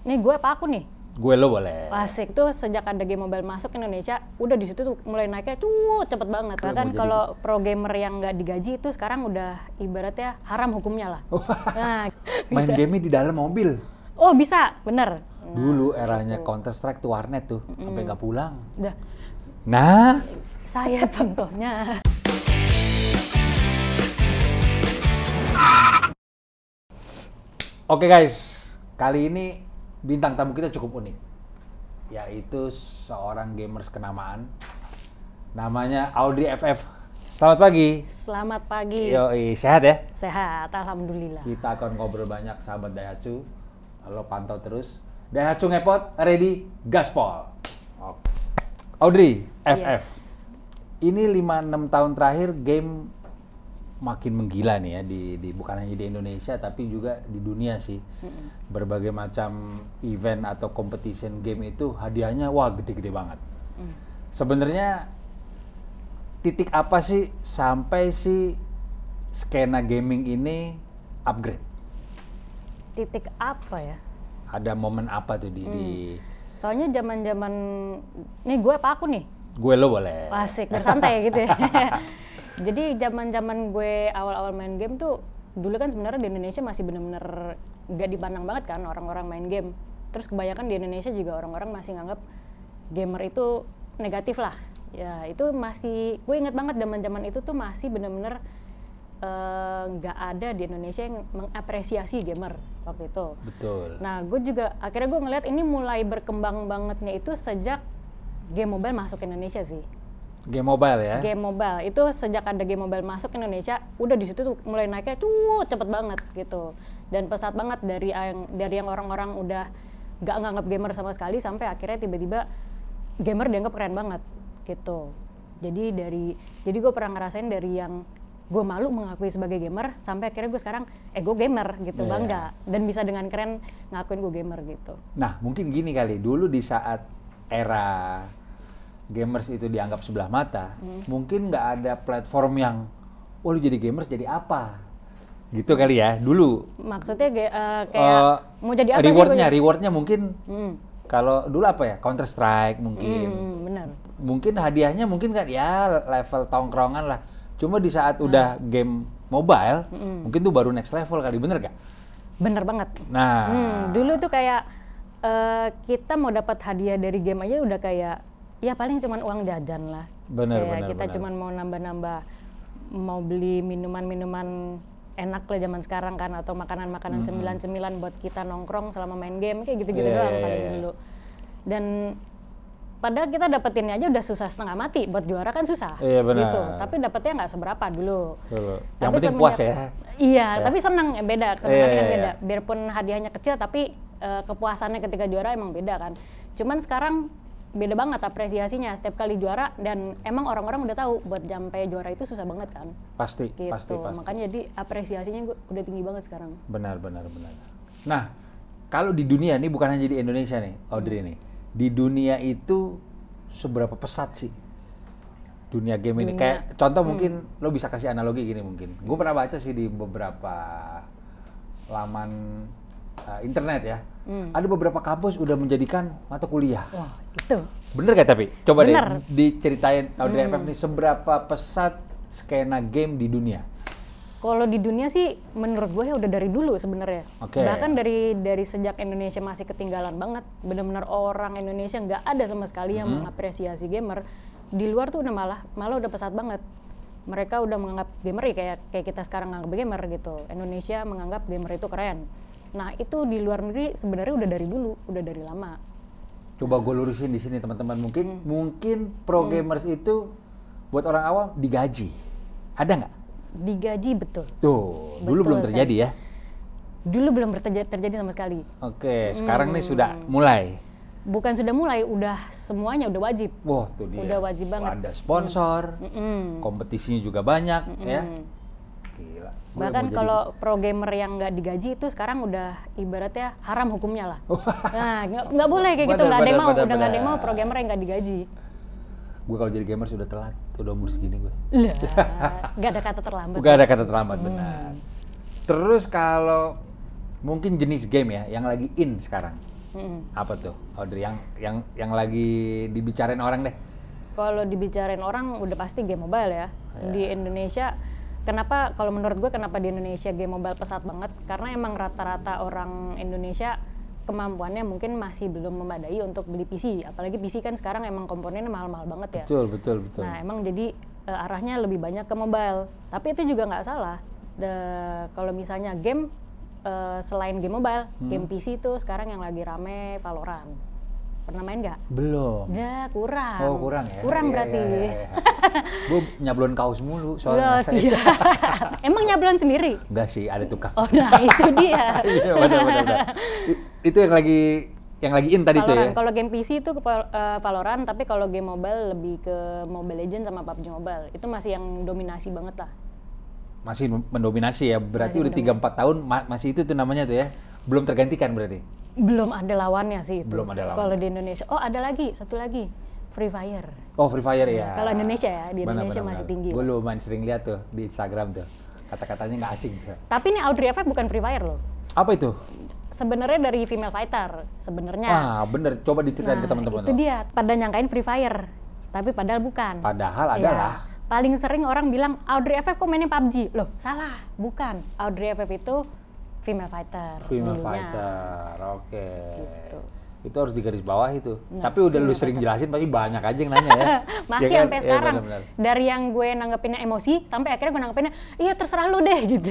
Nih gue apa aku nih? Gue lo boleh. Asik tuh sejak ada game mobile masuk ke Indonesia, udah di situ tuh mulai naiknya tuh cepet banget. Bahkan kalau pro gamer yang nggak digaji itu sekarang udah ibaratnya haram hukumnya lah. Nah, Main game di dalam mobil. oh bisa, bener. Dulu eranya Counter Strike tuh warnet tuh, sampai nggak pulang. Udah, Nah, saya contohnya. oke guys, kali ini bintang tamu kita cukup unik, yaitu seorang gamers kenamaan, namanya Audrey FF. Selamat pagi. Selamat pagi. Yoi, sehat ya? Sehat, alhamdulillah. Kita akan ngobrol banyak sahabat Daihatsu. Lo pantau terus. Daihatsu ngepot, ready, gaspol. Oke. Audrey FF. Yes. Ini 5-6 tahun terakhir game makin menggila nih ya bukan hanya di Indonesia tapi juga di dunia sih. Berbagai macam event atau competition game itu hadiahnya wah gede-gede banget. Sebenarnya titik apa sih sampai si skena gaming ini upgrade? Titik apa ya? Ada momen apa tuh di Soalnya zaman-zaman, nih gue apa aku nih? Gue lo boleh. Asik, bersantai gitu ya. Jadi zaman-zaman gue awal-awal main game tuh, dulu kan sebenarnya di Indonesia masih bener-bener gak dipandang banget kan orang-orang main game. Terus kebanyakan di Indonesia juga orang-orang masih nganggap gamer itu negatif lah. Ya itu masih, gue inget banget zaman-zaman itu tuh masih bener-bener nggak ada di Indonesia yang mengapresiasi gamer waktu itu. Betul. Nah, gue juga akhirnya gue ngeliat ini mulai berkembang bangetnya itu sejak game mobile masuk ke Indonesia sih. Game mobile ya? Game mobile itu sejak ada game mobile masuk ke Indonesia, udah di situ tuh mulai naiknya tuh cepet banget gitu. Dan pesat banget dari yang orang-orang udah nggak nganggap gamer sama sekali sampai akhirnya tiba-tiba gamer dianggap keren banget gitu. Jadi gue pernah ngerasain dari yang gue malu mengakui sebagai gamer sampai akhirnya gue sekarang gue gamer gitu, bangga dan bisa dengan keren ngakuin gue gamer gitu. Nah mungkin gini kali, dulu di saat era gamers itu dianggap sebelah mata, mungkin nggak ada platform yang lu jadi gamers jadi apa gitu kali ya dulu. Maksudnya kayak mau jadi apa rewardnya mungkin kalau dulu apa ya, Counter Strike mungkin. Benar. Mungkin hadiahnya mungkin kan ya level tongkrongan lah. Cuma di saat udah game mobile, mungkin tuh baru next level kali, bener gak? Bener banget. Nah, dulu tuh kayak kita mau dapat hadiah dari game aja udah kayak ya paling cuman uang jajan lah. Bener. Kita cuman mau nambah-nambah, mau beli minuman-minuman enak lah zaman sekarang kan, atau makanan-makanan cemilan-cemilan buat kita nongkrong selama main game, kayak gitu-gitu doang paling dulu. Dan padahal kita dapetinnya aja udah susah setengah mati, buat juara kan susah, gitu. Tapi dapetnya nggak seberapa dulu. Yang penting puas ya. Iya, tapi senang beda, sebenarnya kan beda. Biarpun hadiahnya kecil, tapi kepuasannya ketika juara emang beda kan. Cuman sekarang beda banget apresiasinya setiap kali juara, dan emang orang-orang udah tahu buat sampai juara itu susah banget kan. Pasti, gitu. pasti. Makanya jadi apresiasinya udah tinggi banget sekarang. Benar. Nah, kalau di dunia nih, bukan hanya di Indonesia nih, Audrey nih. Di dunia itu seberapa pesat sih dunia game ini? Kayak contoh mungkin lo bisa kasih analogi gini mungkin. Gue pernah baca sih di beberapa laman internet ya. Ada beberapa kampus udah menjadikan mata kuliah. Wah, itu. Bener gak tapi? Coba Bener. deh diceritain Audrey FF nih seberapa pesat skena game di dunia? Kalau di dunia sih menurut gue ya udah dari dulu sebenarnya. Bahkan dari sejak Indonesia masih ketinggalan banget. Benar-benar orang Indonesia nggak ada sama sekali yang mengapresiasi gamer. Di luar tuh udah malah udah pesat banget. Mereka udah menganggap gamer ya kayak kita sekarang nganggap gamer gitu. Indonesia menganggap gamer itu keren. Nah itu di luar negeri sebenarnya udah dari dulu, udah dari lama. Coba gue lurusin di sini teman-teman. Mungkin pro gamers itu buat orang awam digaji. Ada nggak? Digaji, betul. Tuh, dulu belum terjadi ya? Dulu belum terjadi sama sekali. Oke, sekarang nih sudah mulai? Bukan sudah mulai, udah semuanya udah wajib. Wah, tuh dia. Udah wajib banget. Ada sponsor, kompetisinya juga banyak ya. Gila. Bahkan kalau pro gamer yang nggak digaji itu sekarang udah ibaratnya haram hukumnya lah. Nah, nggak boleh kayak gitu, nggak ada yang mau. Udah nggak ada yang mau pro gamer yang nggak digaji. Gue kalau jadi gamer sudah telat, udah umur segini gue. Lah, nggak ada kata terlambat. Nggak ada kata terlambat, benar. Terus kalau mungkin jenis game ya, yang lagi in sekarang. Apa tuh, Audrey, yang lagi dibicarain orang deh? Kalau dibicarain orang udah pasti game mobile ya. Di Indonesia, kenapa kalau menurut gue kenapa di Indonesia game mobile pesat banget? Karena emang rata-rata orang Indonesia kemampuannya mungkin masih belum memadai untuk beli PC. Apalagi PC kan sekarang emang komponennya mahal-mahal banget ya. Betul. Nah emang jadi arahnya lebih banyak ke mobile. Tapi itu juga nggak salah. Kalau misalnya game selain game mobile, game PC itu sekarang yang lagi rame Valorant. Pernah main nggak? Belum. Ya kurang. Oh kurang ya? Kurang berarti. Gue nyablon kaos mulu Loh, soalnya. Emang nyablon sendiri? Enggak sih, ada tukang. Oh nah itu dia. Iya benar. Itu yang lagi in tadi tuh ya? Kalau game PC itu Valorant, tapi kalau game mobile lebih ke Mobile Legends sama PUBG Mobile. Itu masih yang dominasi banget lah. Masih mendominasi ya, berarti udah 3-4 tahun masih itu tuh namanya tuh ya? Belum tergantikan berarti? Belum ada lawannya sih itu. Belum ada lawannya. Kalau di Indonesia. Oh ada lagi, satu lagi. Free Fire. Oh Free Fire ya? Kalau Indonesia ya, di Indonesia masih tinggi. Gue lumayan sering lihat tuh di Instagram tuh. Kata-katanya nggak asing. Tapi ini Audrey Effect bukan Free Fire loh. Apa itu? Sebenarnya dari female fighter sebenarnya. Ah bener, coba diceritain ke teman-teman. Itu dia, pada nyangkain Free Fire, tapi padahal bukan. Padahal adalah. Paling sering orang bilang Audrey Effect kok mainin PUBG. Loh salah, bukan. Audrey Effect itu female fighter. Female dulunya. fighter, oke. Gitu. Itu harus digaris bawah itu. Nah, tapi udah lu sering jelasin, pasti banyak aja yang nanya ya. Masih ya kan? sampai sekarang. Bener-bener. Dari yang gue nanggepinnya emosi, sampai akhirnya gue nanggepinnya, iya terserah lu deh gitu.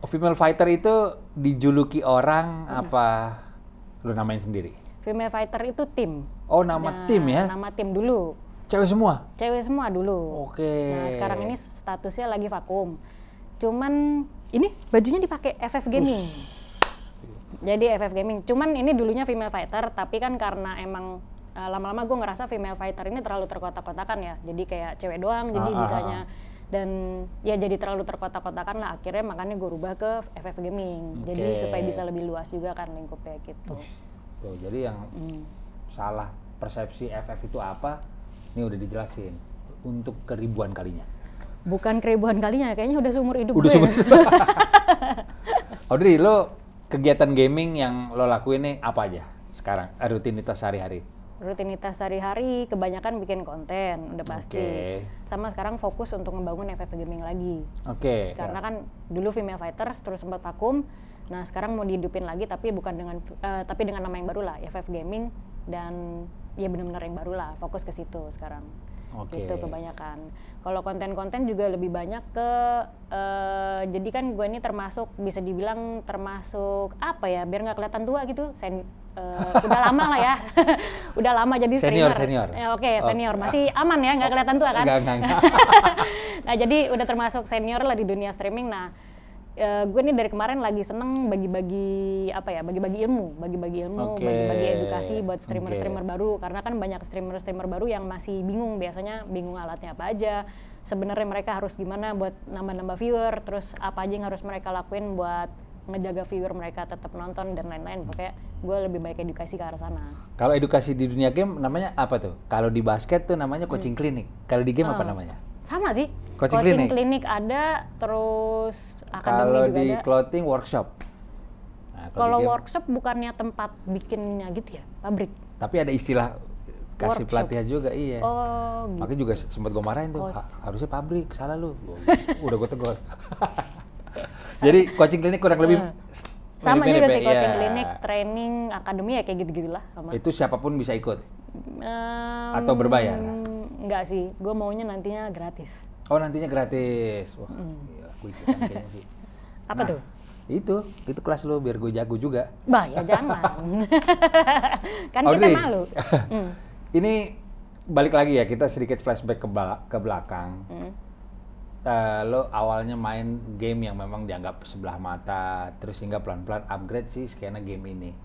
Female fighter itu dijuluki orang apa? Lu namain sendiri? Female fighter itu tim. Oh nama tim ya? Nama tim dulu. Cewek semua? Cewek semua dulu. Oke. Nah sekarang ini statusnya lagi vakum. Cuman ini bajunya dipakai FF Gaming. Jadi FF Gaming. Cuman ini dulunya female fighter, tapi kan karena emang lama-lama gue ngerasa female fighter ini terlalu terkotak-kotakan ya. Jadi kayak cewek doang, jadi bisanya. Dan ya jadi terlalu terkotak-kotakan lah. Akhirnya makanya gue rubah ke FF Gaming. Jadi supaya bisa lebih luas juga kan lingkupnya gitu. Tuh, jadi yang salah persepsi FF itu apa? Ini udah dijelasin. Untuk keribuan kalinya. Bukan keribuan kalinya, kayaknya udah seumur hidup udah gue. Audrey, lo kegiatan gaming yang lo lakuin nih apa aja sekarang? Rutinitas sehari-hari? Rutinitas sehari-hari kebanyakan bikin konten, udah pasti. Sama sekarang fokus untuk ngebangun FF Gaming lagi. Karena kan dulu female fighter terus sempat vakum. Nah sekarang mau dihidupin lagi tapi bukan dengan tapi dengan nama yang baru lah, FF Gaming, dan ya benar-benar yang baru lah, fokus ke situ sekarang. Itu kebanyakan. Kalau konten-konten juga lebih banyak ke jadi kan gue ini bisa dibilang termasuk apa ya, biar nggak kelihatan tua gitu. Udah lama lah ya. Udah lama jadi streamer. Senior. Senior. Masih aman ya, nggak kelihatan tua kan? Enggak. Nah, jadi udah termasuk senior lah di dunia streaming. Nah, gue nih dari kemarin lagi seneng bagi-bagi ilmu, bagi-bagi edukasi buat streamer-streamer baru, karena kan banyak streamer-streamer baru yang masih bingung alatnya apa aja, sebenarnya mereka harus gimana buat nambah-nambah viewer, terus apa aja yang harus mereka lakuin buat ngejaga viewer mereka tetap nonton dan lain-lain. Pokoknya gue lebih baik edukasi ke arah sana. Kalau edukasi di dunia game namanya apa tuh? Kalau di basket tuh namanya coaching klinik. Kalau di game apa namanya? Sama sih. Coaching klinik ada, terus akademi kalau juga di ada. clothing workshop. Nah, kalau workshop bukannya tempat bikinnya gitu ya, pabrik. Tapi ada istilah kasih Workshop. pelatihan juga, iya. Oh, gitu. Makanya juga sempat gue marahin tuh, harusnya pabrik, salah lu. Udah gue tegur. Jadi coaching klinik kurang lebih sama juga sih, ya. coaching klinik, training, akademi ya kayak gitu-gitulah. Itu siapapun bisa ikut? Atau berbayar? Enggak sih, gue maunya nantinya gratis. Oh nantinya gratis. Wah, gila, gue ikutan kayaknya sih. Apa tuh? Itu kelas lo biar gue jago juga. Bah ya jangan. Kan Audrey, kita malu. Ini balik lagi ya, kita sedikit flashback ke belakang. Lo awalnya main game yang memang dianggap sebelah mata, terus hingga pelan-pelan upgrade sih skena game ini.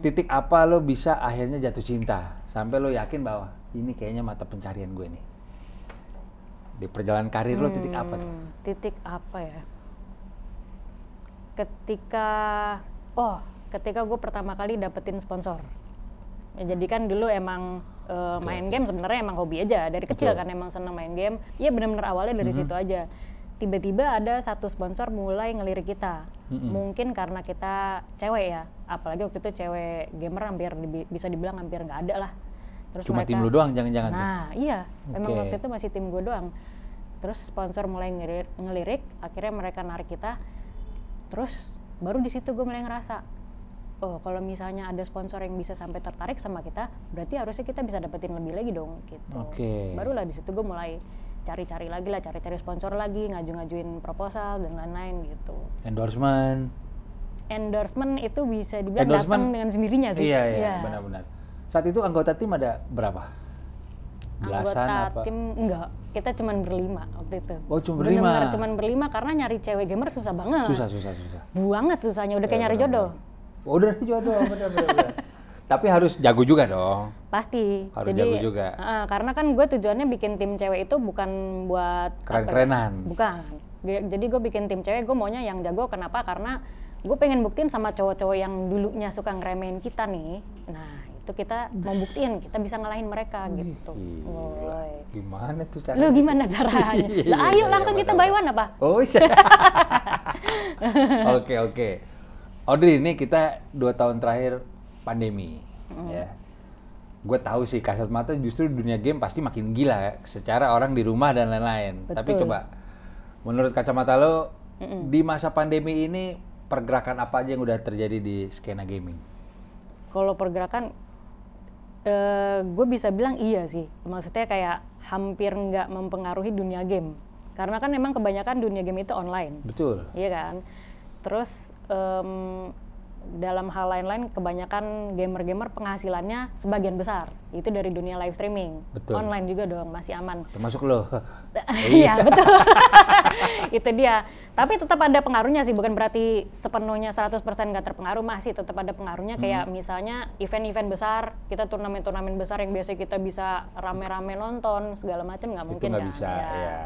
Titik apa lo bisa akhirnya jatuh cinta sampai lo yakin bahwa ini kayaknya mata pencarian gue nih? Di perjalanan karir lo titik apa tuh? Titik apa ya? Ketika gue pertama kali dapetin sponsor. Ya, jadi kan dulu emang main game sebenarnya emang hobi aja dari kecil kan, emang seneng main game. Iya benar-benar awalnya dari situ aja. tiba-tiba ada satu sponsor mulai ngelirik kita. Mungkin karena kita cewek ya, apalagi waktu itu cewek gamer hampir bisa dibilang hampir nggak ada lah. Terus Cuma tim lu doang jangan-jangan tuh? Nah iya, memang Oke. waktu itu masih tim gue doang. Terus sponsor mulai ngelirik, akhirnya mereka narik kita. Terus baru di situ gue mulai ngerasa, oh kalau misalnya ada sponsor yang bisa sampai tertarik sama kita, berarti harusnya kita bisa dapetin lebih lagi dong gitu. Oke. Barulah di situ gue mulai cari-cari lagi lah, cari-cari sponsor lagi, ngaju-ngajuin proposal dan lain-lain gitu. Endorsement itu bisa dibilang datang dengan sendirinya sih. Iya, benar-benar. Saat itu anggota tim ada berapa? Belasan Anggota apa? tim enggak, kita cuman berlima waktu itu. Oh, cuma Bener-bener berlima? cuman berlima karena nyari cewek gamer susah banget. Susah. Banget susahnya, udah kayak nyari jodoh. Oh, udah nyari jodoh, benar. Tapi harus jago juga dong. Pasti. Harus jago juga. Karena kan gue tujuannya bikin tim cewek itu bukan buat Keren-kerenan. Bukan. Jadi gue bikin tim cewek, gue maunya yang jago. Kenapa? Karena gue pengen buktiin sama cowok-cowok yang dulunya suka ngeremehin kita nih. Nah, itu kita mau buktiin kita bisa ngalahin mereka gitu. Woy. Gimana tuh caranya? Lu gimana caranya? Lah ayo langsung kita buy one apa? Oh iya. Oke. Audrey, ini kita 2 tahun terakhir pandemi, ya. Gue tahu sih kasat mata justru dunia game pasti makin gila ya, secara orang di rumah dan lain-lain. Betul. Tapi coba, menurut kacamata lo, di masa pandemi ini pergerakan apa aja yang udah terjadi di skena gaming? Kalau pergerakan, gue bisa bilang iya sih. Maksudnya kayak hampir nggak mempengaruhi dunia game. Karena kan memang kebanyakan dunia game itu online. Betul. Iya kan? Terus dalam hal lain-lain kebanyakan gamer-gamer penghasilannya sebagian besar itu dari dunia live streaming. Betul. Online juga dong, masih aman. Termasuk lo. Iya, betul. Itu dia. Tapi tetap ada pengaruhnya sih, bukan berarti sepenuhnya 100% nggak terpengaruh, masih tetap ada pengaruhnya. Kayak misalnya event-event besar, kita turnamen-turnamen besar yang biasa kita bisa rame-rame nonton, segala macam nggak mungkin Itu nggak kan. bisa, ya.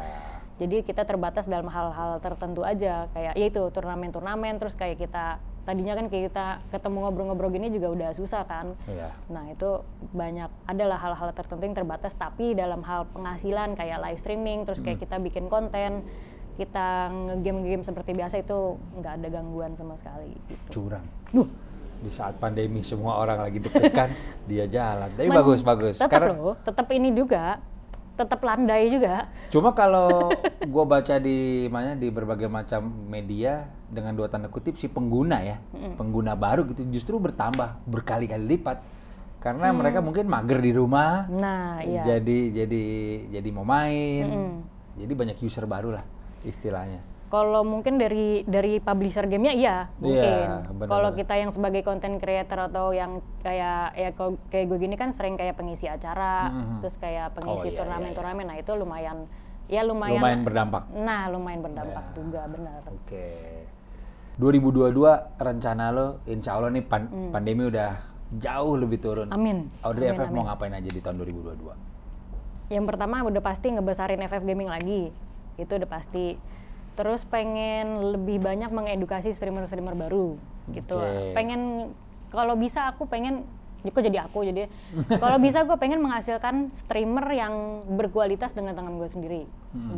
Jadi kita terbatas dalam hal-hal tertentu aja, kayak yaitu turnamen-turnamen, terus kayak kita tadinya kan kayak kita ketemu ngobrol-ngobrol gini juga udah susah kan. Iya. Nah itu banyak, adalah hal-hal tertentu yang terbatas, tapi dalam hal penghasilan kayak live streaming, terus kayak kita bikin konten, kita nge-game seperti biasa itu nggak ada gangguan sama sekali. Gitu. Curang. Di saat pandemi semua orang lagi deg-degan, dia jalan. Tapi bagus. Tetap ini juga, tetap landai juga. Cuma kalau gue baca di berbagai macam media dengan 2 tanda kutip si pengguna ya, pengguna baru gitu justru bertambah berkali-kali lipat karena mereka mungkin mager di rumah. Nah, iya. Jadi mau main. Jadi banyak user baru lah istilahnya. Kalau mungkin dari publisher gamenya iya mungkin. Benar. Kalau kita yang sebagai content creator atau yang kayak gue gini kan sering kayak pengisi acara, terus kayak pengisi turnamen-turnamen, nah itu lumayan berdampak. Nah, lumayan berdampak juga, benar. Oke. 2022 rencana lo, insya Allah nih pandemi udah jauh lebih turun. Amin. Audrey FF mau ngapain aja di tahun 2022? Yang pertama udah pasti ngebesarin FF Gaming lagi, itu udah pasti. Terus pengen lebih banyak mengedukasi streamer-streamer baru gitu. Pengen, kalau bisa aku pengen, kalau bisa gue pengen menghasilkan streamer yang berkualitas dengan tangan gue sendiri.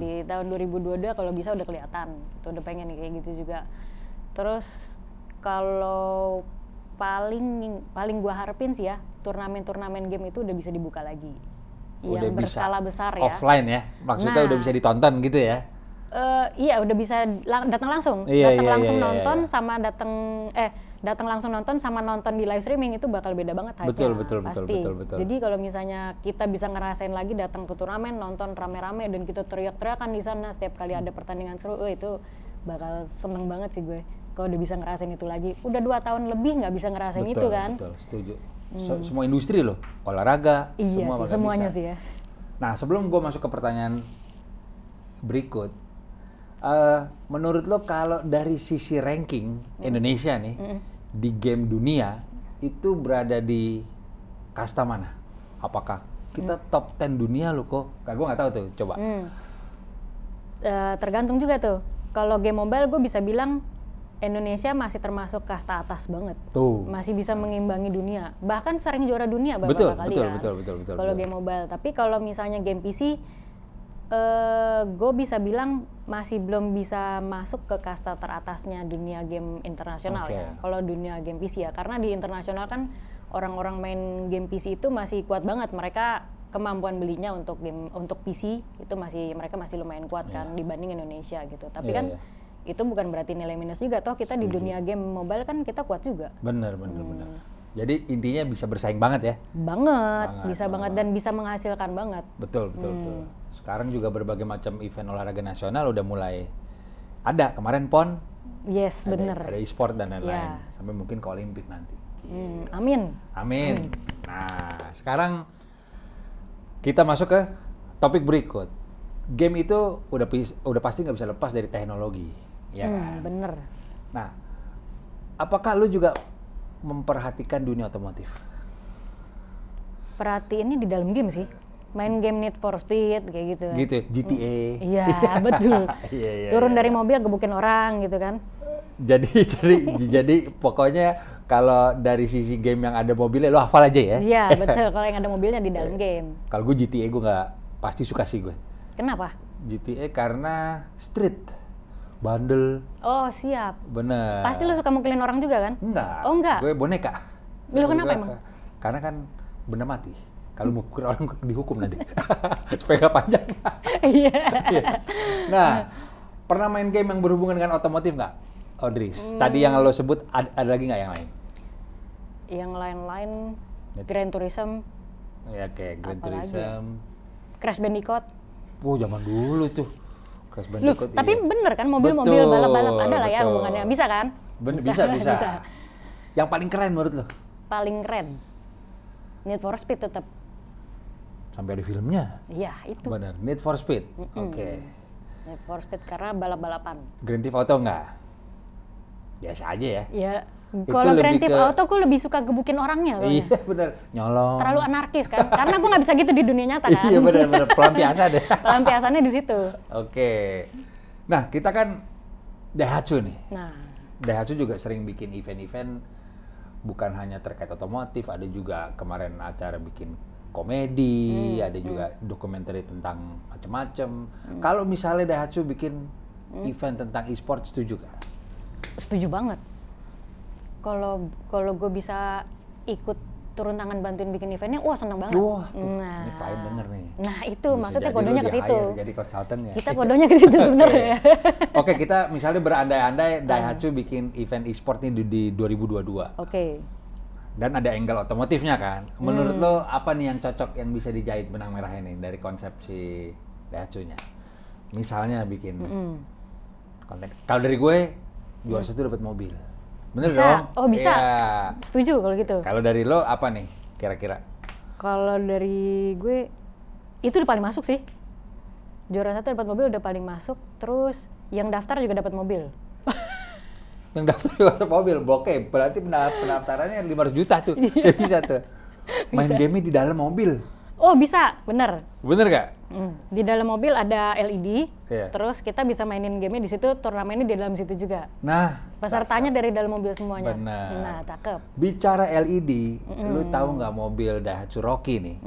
Di tahun 2022 kalau bisa udah kelihatan, itu udah pengen kayak gitu juga. Terus kalau paling gue harapin sih ya, turnamen-turnamen game itu udah bisa dibuka lagi. Udah yang berskala besar ya. Offline ya, maksudnya udah bisa ditonton gitu ya? Iya, udah bisa datang langsung, nonton sama datang langsung nonton sama nonton di live streaming itu bakal beda banget hype-nya. Betul. Jadi kalau misalnya kita bisa ngerasain lagi datang ke turnamen, nonton rame-rame dan kita teriak-teriakan di sana setiap kali ada pertandingan seru, itu bakal seneng banget sih gue. Kalau udah bisa ngerasain itu lagi, udah 2 tahun lebih nggak bisa ngerasain itu kan? Betul, setuju. Semua industri loh, olahraga, iya semua sih, semuanya bisa. Sih ya. Nah, sebelum gue masuk ke pertanyaan berikut, menurut lo kalau dari sisi ranking Indonesia nih di game dunia itu berada di kasta mana? Apakah kita top 10 dunia lo kok? Gue nggak tahu tuh, coba. Tergantung juga tuh. Kalau game mobile gue bisa bilang Indonesia masih termasuk kasta atas banget. Tuh. Masih bisa mengimbangi dunia. Bahkan sering juara dunia beberapa kali betul. Kalau game mobile. Tapi kalau misalnya game PC, Gue bisa bilang masih belum bisa masuk ke kasta teratasnya dunia game internasional ya. Kalau dunia game PC ya, karena di internasional kan orang-orang main game PC itu masih kuat banget. Mereka kemampuan belinya untuk game untuk PC itu mereka masih lumayan kuat kan dibanding Indonesia gitu. Tapi kan itu bukan berarti nilai minus juga. Toh kita di dunia game mobile kan kita kuat juga. Bener. Jadi intinya bisa bersaing banget ya? Bisa banget dan bisa menghasilkan banget. Betul. Sekarang juga berbagai macam event olahraga nasional udah mulai ada. Kemarin PON, yes, bener. Ada e-sport dan lain-lain. Sampai mungkin ke Olimpik nanti. Amin. Nah, sekarang kita masuk ke topik berikut. Game itu udah pasti nggak bisa lepas dari teknologi, ya kan? Bener. Nah, apakah lu juga memperhatikan dunia otomotif? Perhatiinnya di dalam game sih. Main game Need for Speed kayak gitu. Gitu, GTA. Iya, betul. Turun dari mobil gebukin orang gitu kan. Jadi pokoknya kalau dari sisi game yang ada mobilnya lo hafal aja ya? Iya, betul. Kalau yang ada mobilnya di dalam game. Kalau gue GTA gue nggak pasti suka sih gue. Kenapa? GTA karena street, bandel. Oh, siap. Bener. Pasti lo suka mukulin orang juga kan? Enggak. Oh, enggak? Gue boneka. Lo kenapa emang? Karena kan benda mati. Kalau mukul orang dihukum nanti. Supaya nggak panjang. Iya. Nah, pernah main game yang berhubungan dengan otomotif nggak, Audrey? Tadi yang lo sebut, ada lagi nggak yang lain? Yang lain-lain, Gran Turismo. Ya, kayak Gran Turismo. Crash Bandicoot. Zaman dulu tuh. Crash Bandicoot. Tapi bener kan, mobil-mobil balap-balap ada lah ya hubungannya. Bisa kan? Bisa. Yang paling keren menurut lo? Paling keren? Need for Speed tetap. Sampai ada filmnya? Iya, itu. Bener, Need for Speed. Oke. Need for Speed karena balap-balapan. Grand Theft Auto enggak? Biasa aja ya? Iya. Kalau Grand Theft Auto gue lebih suka gebukin orangnya. Iya bener, nyolong. Terlalu anarkis kan? Karena gue nggak bisa gitu di dunia nyata kan? Iya bener, pelampiasan deh. Pelampiasannya di situ. Oke. Nah, kita kan Daihatsu nih. Nah. Daihatsu juga sering bikin event-event bukan hanya terkait otomotif, ada juga kemarin acara bikin komedi, ada juga dokumenter tentang macam-macam. Kalau misalnya Daihatsu bikin event tentang e-sport, setuju gak? Setuju banget. Kalau gue bisa ikut turun tangan bantuin bikin eventnya, seneng banget. Wah, ini klien denger nih. Nah itu bisa maksudnya kodenya ke situ. Jadi konsultannya. Kita kodenya ke situ sebenarnya. Oke, kita misalnya berandai-andai Daihatsu bikin event e-sport nih di 2022. Oke. Dan ada angle otomotifnya kan. Menurut lo apa nih yang cocok yang bisa dijahit benang merah ini dari konsep si Daihatsu-nya? Misalnya bikin konten. Kalau dari gue juara satu dapat mobil. Bener bisa. Dong? Oh bisa. Ya. Setuju kalau gitu. Kalau dari lo apa nih kira-kira? Kalau dari gue itu udah paling masuk sih. Juara satu dapat mobil udah paling masuk. Terus yang daftar juga dapat mobil. Yang daftar dapat mobil, bokeh. Berarti pendaftarannya 500 juta tuh. Kayak bisa tuh. Main game di dalam mobil. Oh bisa, bener. Bener gak? Di dalam mobil ada LED, terus kita bisa mainin gamenya di situ, turnamennya di dalam situ juga. Nah, pesertanya dari dalam mobil semuanya. Benar. Nah, cakep. Bicara LED, lu tahu nggak mobil Daihatsu Rocky nih?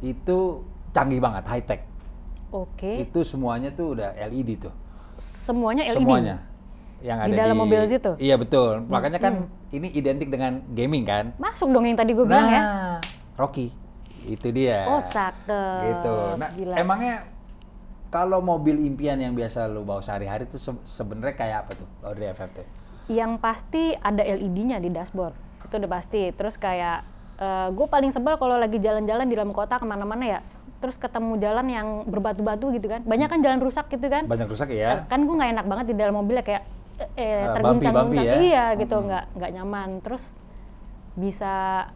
Itu canggih banget, high tech. Oke. Itu semuanya tuh udah LED tuh. Semuanya LED? Semuanya. Yang ada di dalam mobil situ? Iya betul. Makanya kan ini identik dengan gaming kan? Masuk dong yang tadi gue bilang ya. Rocky. Itu dia. Oh, cakep. Gitu. Nah, gila. Emangnya kalau mobil impian yang biasa lu bawa sehari-hari itu sebenarnya kayak apa tuh, Audrey FFT? Yang pasti ada LED-nya di dashboard. Itu udah pasti. Terus kayak gue paling sebel kalau lagi jalan-jalan di dalam kota kemana-mana ya. Terus ketemu jalan yang berbatu-batu gitu kan. Banyak kan jalan rusak gitu kan. Banyak rusak ya. Kan gue nggak enak banget di dalam mobilnya kayak terguncang-guncang. Ya? Iya gitu, nggak nyaman. Terus bisa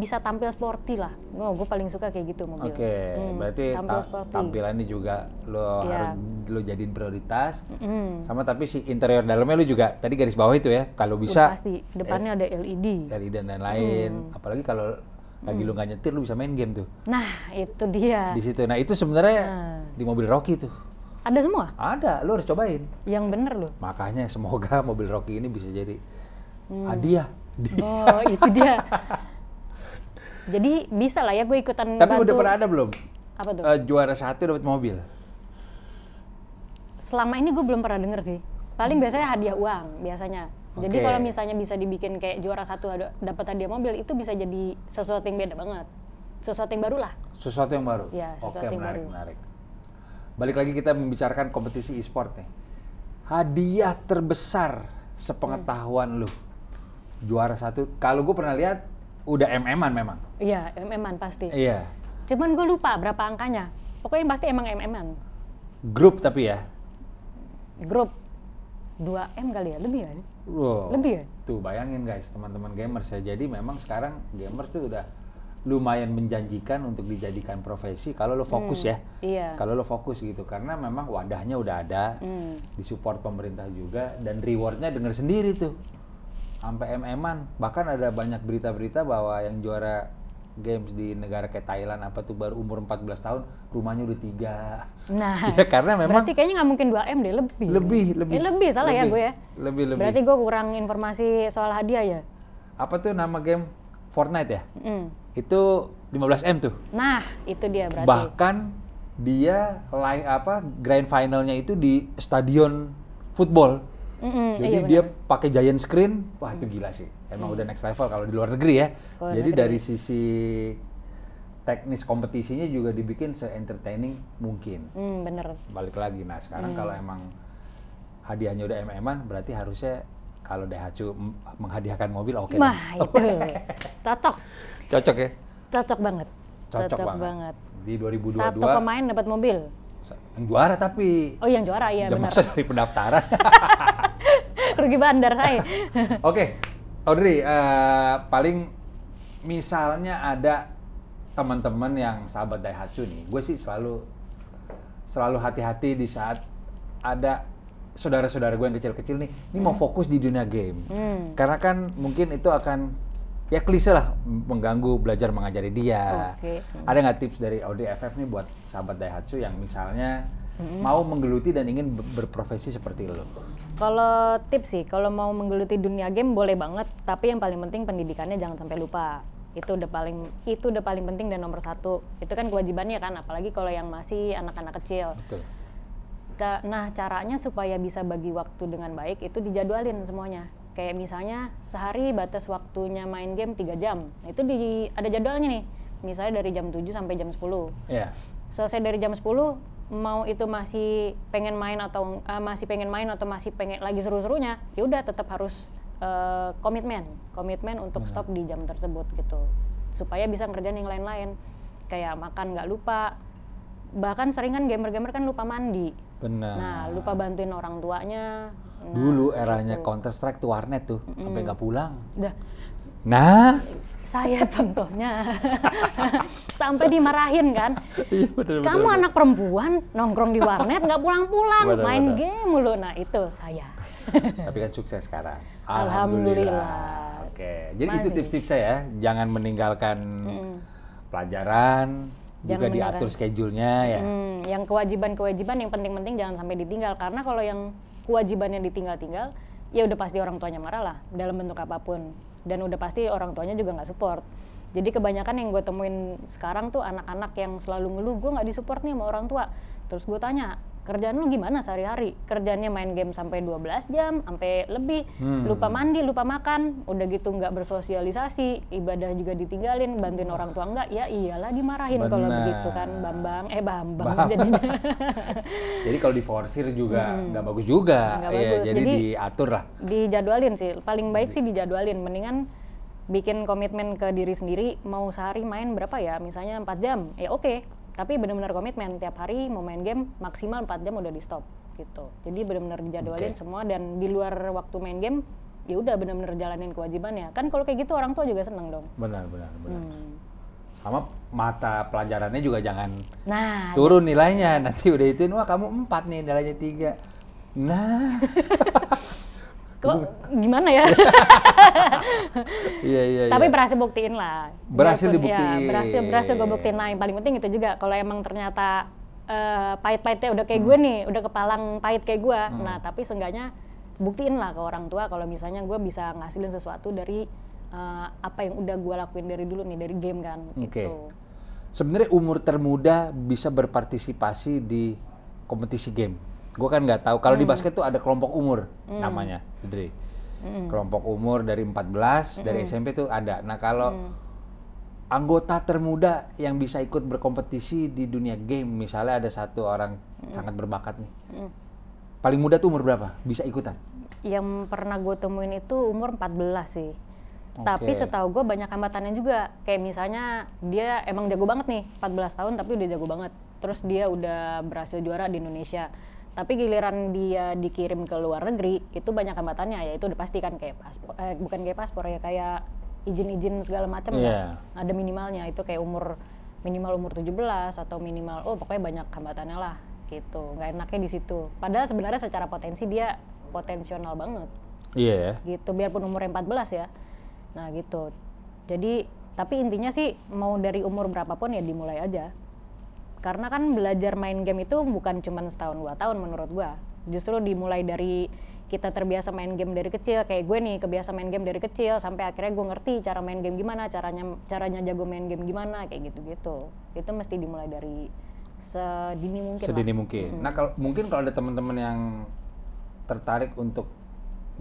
bisa tampil sporty lah. Gue paling suka kayak gitu mobil. Oke, berarti tampilannya juga harus lo jadiin prioritas. Sama tapi si interior dalamnya lo juga tadi garis bawah itu ya, kalau bisa. Pasti, depannya ada LED. LED dan lain-lain. Apalagi kalau lagi lo nggak nyetir, lo bisa main game tuh. Nah, itu dia. Di situ. Nah, itu sebenarnya di mobil Rocky tuh. Ada semua? Ada, lo harus cobain. Yang bener lo. Makanya semoga mobil Rocky ini bisa jadi hadiah. Oh, itu dia. Jadi bisa lah ya gue ikutan Tapi bantu. udah pernah ada belum? Apa tuh? Juara 1 dapat mobil. Selama ini gue belum pernah denger sih. Paling biasanya hadiah uang biasanya. Jadi Oke. kalau misalnya bisa dibikin kayak juara 1 dapat hadiah mobil, itu bisa jadi sesuatu yang beda banget. Sesuatu yang baru lah. Sesuatu yang baru. Ya, sesuatu yang baru. Menarik. Balik lagi kita membicarakan kompetisi e-sport nih. Hadiah terbesar sepengetahuan lu. Juara 1. Kalau gue pernah lihat udah MM-an memang. Iya, MM-an pasti. Iya. Cuman gue lupa berapa angkanya. Pokoknya pasti emang MM-an. Grup tapi ya. Grup 2M kali ya, lebih ya? Wow. Lebih ya? Tuh bayangin guys, teman-teman gamers ya. Jadi memang sekarang gamers tuh udah lumayan menjanjikan untuk dijadikan profesi kalau lo fokus ya. Iya. Kalau lo fokus gitu, karena memang wadahnya udah ada, disupport pemerintah juga, dan rewardnya denger sendiri tuh. Sampai MM-an, bahkan ada banyak berita-berita bahwa yang juara games di negara kayak Thailand apa tuh baru umur 14 tahun, rumahnya udah 3. Nah, Ya, karena memang berarti kayaknya nggak mungkin 2M deh, lebih. Lebih, salah ya gue ya. Lebih. Berarti gue kurang informasi soal hadiah ya. Apa tuh nama game Fortnite ya? Mm. Itu 15M tuh. Nah, itu dia berarti. Bahkan dia grand finalnya itu di stadion football. Jadi iya dia pakai giant screen, wah itu gila sih. Emang udah next level kalau di luar negeri ya. Jadi dari sisi teknis kompetisinya juga dibikin se-entertaining mungkin. Bener. Balik lagi, nah sekarang kalau emang hadiahnya udah MM-an, berarti harusnya kalau Daihatsu menghadiahkan mobil oke. Wah, itu. Cocok. Cocok ya? Cocok banget. Cocok banget. Di 2022. Satu pemain dapat mobil. Yang juara tapi. Oh, yang juara iya benar. Masa dari pendaftaran. Rugi bandar saya. Oke, Audrey, paling misalnya ada teman-teman yang sahabat Daihatsu nih, gue sih selalu hati-hati di saat ada saudara-saudara gue yang kecil-kecil nih, ini mau fokus di dunia game, karena kan mungkin itu akan ya klise lah mengganggu belajar mengajari dia. Oke. Ada nggak tips dari Audrey FF nih buat sahabat Daihatsu yang misalnya mau menggeluti dan ingin berprofesi seperti lo? Kalau tips sih, kalau mau menggeluti dunia game boleh banget, tapi yang paling penting pendidikannya jangan sampai lupa. Itu udah paling penting dan nomor 1. Itu kan kewajibannya kan, apalagi kalau yang masih anak-anak kecil. Betul. Nah, caranya supaya bisa bagi waktu dengan baik itu dijadwalin semuanya. Kayak misalnya sehari batas waktunya main game 3 jam. Itu ada jadwalnya nih. Misalnya dari jam 7 sampai jam 10. Iya. Selesai dari jam 10, mau itu masih pengen main atau masih pengen lagi seru-serunya, ya udah tetap harus komitmen untuk stop di jam tersebut gitu, supaya bisa ngerjain yang lain-lain, kayak makan nggak lupa, bahkan sering kan gamer-gamer kan lupa mandi. Benar. Nah, lupa bantuin orang tuanya. Dulu eranya Counter Strike tuh warnet tuh, sampai nggak pulang. Dah. Nah, Saya contohnya sampai dimarahin kan. iya, bener, Kamu bener. anak perempuan nongkrong di warnet nggak pulang-pulang, Bener, main bener. game mulu. Nah itu saya. Tapi kan sukses sekarang. Alhamdulillah. Oke, jadi itu Masih. tips-tipsnya ya. Jangan meninggalkan pelajaran, juga meninggalkan. diatur schedule-nya ya. Yang kewajiban-kewajiban yang penting-penting jangan sampai ditinggal, karena kalau yang kewajibannya ditinggal-tinggal, ya udah pasti orang tuanya marah lah dalam bentuk apapun, dan udah pasti orang tuanya juga nggak support. Jadi kebanyakan yang gue temuin sekarang tuh anak-anak yang selalu ngeluh, gue nggak disupport nih sama orang tua. Terus gue tanya, kerjaan lu gimana sehari-hari? Kerjaannya main game sampai 12 jam, sampai lebih, lupa mandi, lupa makan, udah gitu nggak bersosialisasi, ibadah juga ditinggalin, bantuin orang tua nggak, ya iyalah dimarahin kalau Benar. begitu kan, Bambang jadinya. Jadi kalau diforsir juga nggak bagus juga. Nggak Iya, bagus. jadi Jadi diatur lah. Dijadwalin sih, paling baik sih dijadwalin, mendingan bikin komitmen ke diri sendiri, mau sehari main berapa ya, misalnya 4 jam, ya oke. Tapi benar-benar komitmen, tiap hari mau main game maksimal 4 jam udah di stop gitu. Jadi benar-benar dijadwalin semua, dan di luar waktu main game ya udah benar-benar jalanin kewajibannya. Kan kalau kayak gitu orang tua juga seneng dong. Benar. Sama mata pelajarannya juga jangan Nah, turun nilainya. Nanti udah ituin, wah kamu 4 nih, nilainya 3. Nah. kok gimana ya? Iya. Tapi berhasil buktiin lah. Berhasil Walaupun- dibuktiin. Ya, berhasil gue buktiin. Nah, yang paling penting itu juga, kalau emang ternyata pahit-pahitnya udah kayak gue nih, udah kepalang pahit kayak gue. Nah, tapi seenggaknya buktiin lah ke orang tua kalau misalnya gue bisa ngasilin sesuatu dari apa yang udah gue lakuin dari dulu nih, dari game kan. Oke. Gitu. sebenarnya umur termuda bisa berpartisipasi di kompetisi game? Gue kan nggak tahu. Kalau di basket tuh ada kelompok umur namanya, Dre. Kelompok umur dari 14, dari SMP tuh ada. Nah kalau anggota termuda yang bisa ikut berkompetisi di dunia game, misalnya ada satu orang sangat berbakat nih. Paling muda tuh umur berapa? Bisa ikutan? Yang pernah gue temuin itu umur 14 sih. Tapi setahu gue banyak hambatannya juga. Kayak misalnya dia emang jago banget nih, 14 tahun tapi udah jago banget. Terus dia udah berhasil juara di Indonesia. Tapi giliran dia dikirim ke luar negeri, itu banyak hambatannya. Ya itu udah pasti kan kayak paspor, bukan kayak paspor ya, kayak izin-izin segala macam kan. Ada minimalnya, itu kayak minimal umur 17 atau minimal, pokoknya banyak hambatannya lah gitu. Nggak enaknya di situ. Padahal sebenarnya secara potensi dia potensial banget. Iya. Gitu, biarpun umurnya 14 ya. Nah gitu. Jadi, tapi intinya sih mau dari umur berapapun ya dimulai aja. Karena kan belajar main game itu bukan cuma setahun 2 tahun menurut gua. Justru dimulai dari kita terbiasa main game dari kecil. Kayak gue nih kebiasa main game dari kecil sampai akhirnya gue ngerti cara main game gimana, caranya jago main game gimana, kayak gitu-gitu. Itu mesti dimulai dari sedini mungkin. Sedini mungkin. Nah mungkin kalau ada teman-teman yang tertarik untuk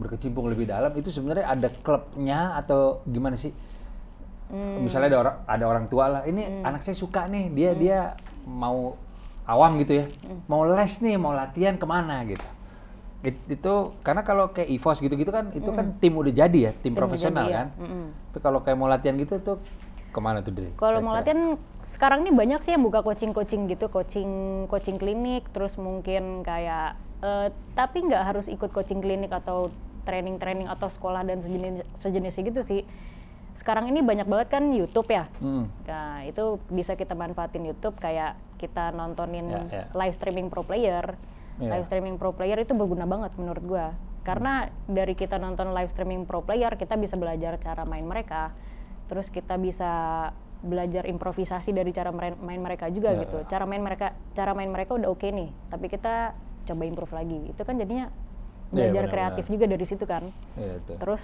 berkecimpung lebih dalam, itu sebenarnya ada klubnya atau gimana sih? Misalnya ada orang tua lah, ini anak saya suka nih, dia mau awam gitu ya, mau les nih, mau latihan kemana gitu. Itu karena kalau kayak EVOS gitu-gitu kan, itu kan tim udah jadi ya, tim profesional kan. Tapi kalau kayak mau latihan gitu tuh kemana tuh Dre? Kalau mau latihan sekarang ini banyak sih yang buka coaching gitu, coaching klinik, terus mungkin kayak tapi nggak harus ikut coaching klinik atau training atau sekolah dan sejenisnya gitu sih. Sekarang ini banyak banget kan YouTube ya. Nah, itu bisa kita manfaatin YouTube, kayak kita nontonin live streaming pro player. Live streaming pro player itu berguna banget menurut gua. Karena dari kita nonton live streaming pro player, kita bisa belajar cara main mereka. Terus kita bisa belajar improvisasi dari cara main mereka juga gitu. Cara main mereka udah oke nih, tapi kita coba improve lagi. Itu kan jadinya belajar kreatif juga dari situ kan. Terus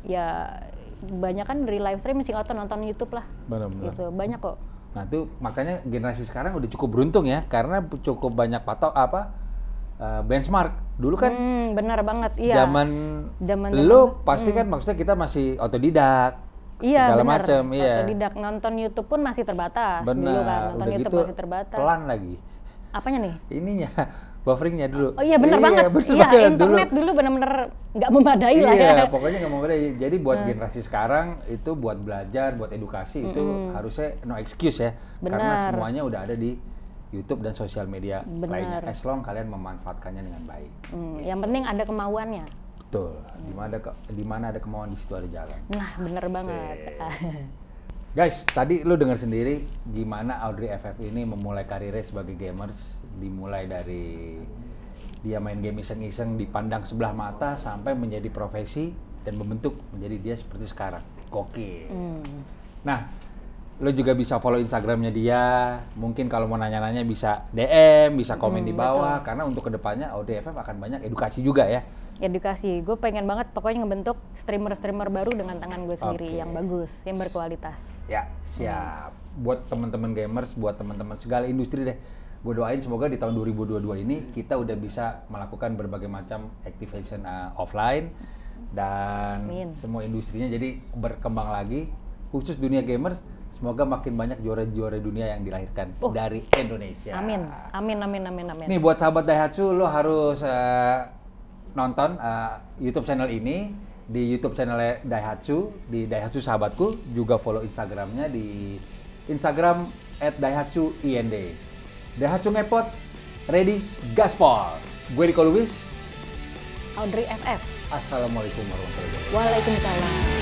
ya banyak kan dari live streaming sih atau nonton YouTube lah. Benar-benar. Gitu, banyak kok. Nah itu makanya generasi sekarang udah cukup beruntung ya, karena cukup banyak benchmark. Dulu kan benar banget, iya. Zaman lu pasti kan maksudnya kita masih otodidak, segala macam. Iya. Otodidak, nonton YouTube pun masih terbatas. Benar. Dulu kan nonton Udah YouTube gitu, masih terbatas. pelan lagi. Apanya nih? Ininya. Bufferingnya dulu. Oh iya benar banget. Iya, internet dulu benar-benar nggak memadai lah ya. Iya, pokoknya nggak memadai. Jadi buat generasi sekarang itu buat belajar, buat edukasi itu harusnya no excuse ya. Karena semuanya udah ada di YouTube dan sosial media lainnya. As long kalian memanfaatkannya dengan baik. Yang penting ada kemauannya. Betul. Di mana ada kemauan, di situ ada jalan. Nah, bener banget. Guys, tadi lu dengar sendiri gimana Audrey FF ini memulai karirnya sebagai gamers. Dimulai dari dia main game iseng-iseng dipandang sebelah mata sampai menjadi profesi dan membentuk menjadi dia seperti sekarang. Gokil. Nah, lu juga bisa follow Instagramnya dia. Mungkin kalau mau nanya-nanya bisa DM, bisa komen di bawah. Betul. Karena untuk kedepannya Audrey FF akan banyak edukasi juga ya. Edukasi, gue pengen banget pokoknya ngebentuk streamer baru dengan tangan gue sendiri yang bagus, yang berkualitas. Ya, siap. Buat teman-teman gamers, buat teman-teman segala industri deh. Gue doain semoga di tahun 2022 ini kita udah bisa melakukan berbagai macam activation offline dan semua industrinya jadi berkembang lagi. Khusus dunia gamers, semoga makin banyak juara-juara dunia yang dilahirkan dari Indonesia. Amin. Nih buat sahabat Daihatsu, lo harus nonton YouTube channel ini di YouTube channel Daihatsu, di Daihatsu Sahabatku, juga follow Instagramnya di Instagram @daihatsu_ind. Daihatsu ngepot, ready, gaspol. Gue Rico Lubis, Audrey FF. Assalamualaikum warahmatullahi wabarakatuh. Waalaikumsalam.